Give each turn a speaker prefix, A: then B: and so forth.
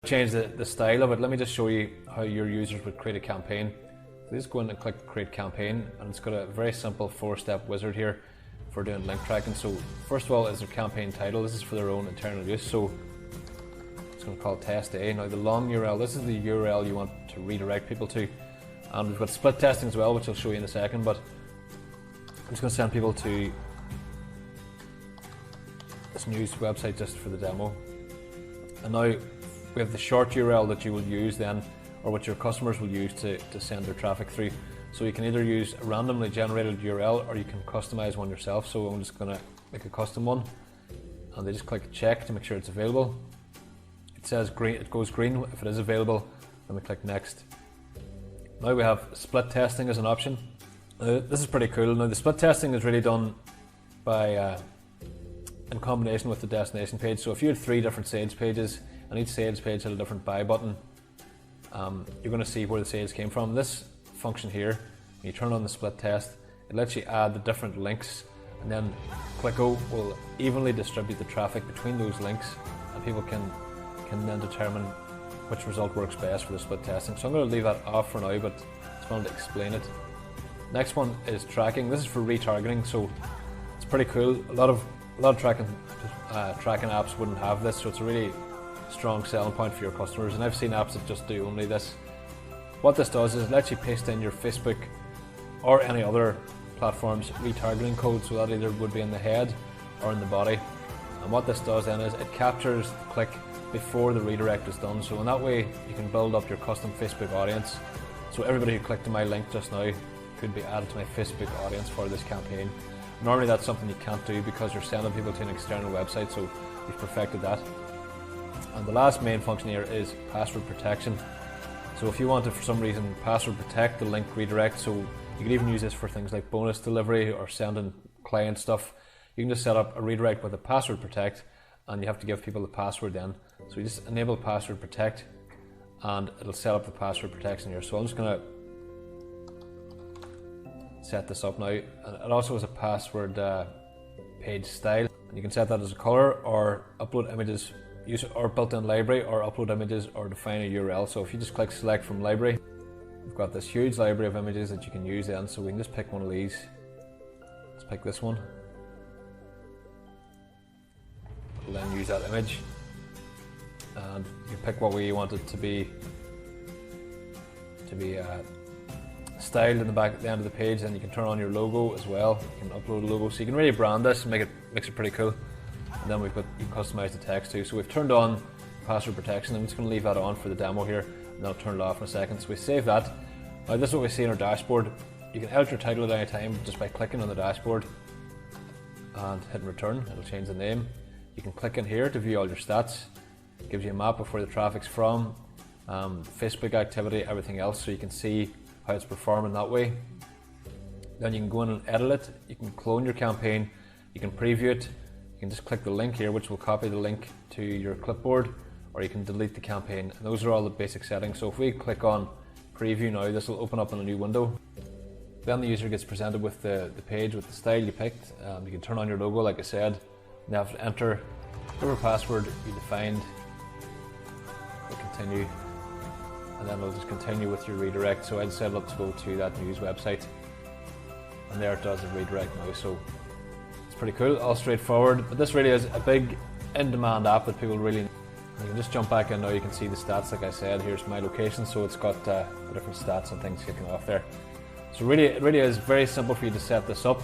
A: change the style of it, let me just show you how your users would create a campaign. So just go in and click create campaign, and it's got a very simple 4-step wizard here for doing link tracking. So first of all is their campaign title. This is for their own internal use. So it's going to call test A. Now the long URL, this is the URL you want to redirect people to. And we've got split testing as well, which I'll show you in a second, but I'm just going to send people to this news website just for the demo. And now we have the short URL that you will use then, or what your customers will use to send their traffic through. So you can either use a randomly generated URL or you can customize one yourself. So I'm just going to make a custom one, and they just click check to make sure it's available. It says green, it goes green if it is available, then we click next. Now we have split testing as an option. This is pretty cool. Now the split testing is really done by in combination with the destination page. So if you had 3 different sales pages and each sales page had a different buy button, you're going to see where the sales came from. This function here, when you turn on the split test, it lets you add the different links, and then Kliqqo will evenly distribute the traffic between those links, and people can then determine which result works best for the split testing. So I'm going to leave that off for now, but I just wanted to explain it. Next one is tracking. This is for retargeting, so it's pretty cool. A lot of tracking apps wouldn't have this, so it's a really strong selling point for your customers, and I've seen apps that just do only this. What this does is it lets you paste in your Facebook or any other platform's retargeting code, so that either would be in the head or in the body. And what this does then is it captures the click before the redirect is done, so in that way you can build up your custom Facebook audience. So everybody who clicked on my link just now could be added to my Facebook audience for this campaign. Normally that's something you can't do because you're sending people to an external website, so we've perfected that. And the last main function here is password protection. So if you want to, for some reason, password protect the link redirect, so you could even use this for things like bonus delivery or sending client stuff. You can just set up a redirect with a password protect, and you have to give people the password then. So you just enable password protect, and it'll set up the password protection here. So I'm just going to set this up now. And it also has a password page style, and you can set that as a color or upload images, use or built-in library, or upload images, or define a URL. So if you just click select from library, we've got this huge library of images that you can use then. So we can just pick one of these. Let's pick this one. We'll then use that image, and you can pick what way you want it to be styled in the back at the end of the page. Then you can turn on your logo as well. You can upload a logo, so you can really brand this and makes it pretty cool. And then you can customize the text too. So we've turned on password protection. I'm just going to leave that on for the demo here, and then I'll turn it off in a second. So we save that. Now this is what we see in our dashboard. You can edit your title at any time just by clicking on the dashboard and hitting return. It'll change the name. You can click in here to view all your stats. It gives you a map of where the traffic's from, Facebook activity, everything else, so you can see how it's performing that way. Then you can go in and edit it. You can clone your campaign. You can preview it. You can just click the link here, which will copy the link to your clipboard, or you can delete the campaign. And those are all the basic settings. So if we click on preview now, this will open up in a new window. Then the user gets presented with the page with the style you picked. You can turn on your logo, like I said. You have to enter whatever password you defined. We'll continue, and then we'll just continue with your redirect. So I'd set it up to go to that news website, and there it does the redirect now. So it's pretty cool, all straightforward. But this really is a big in-demand app that people really need. You can just jump back in now. You can see the stats. Like I said, here's my location, so it's got the different stats and things kicking off there. So really, it really is very simple for you to set this up.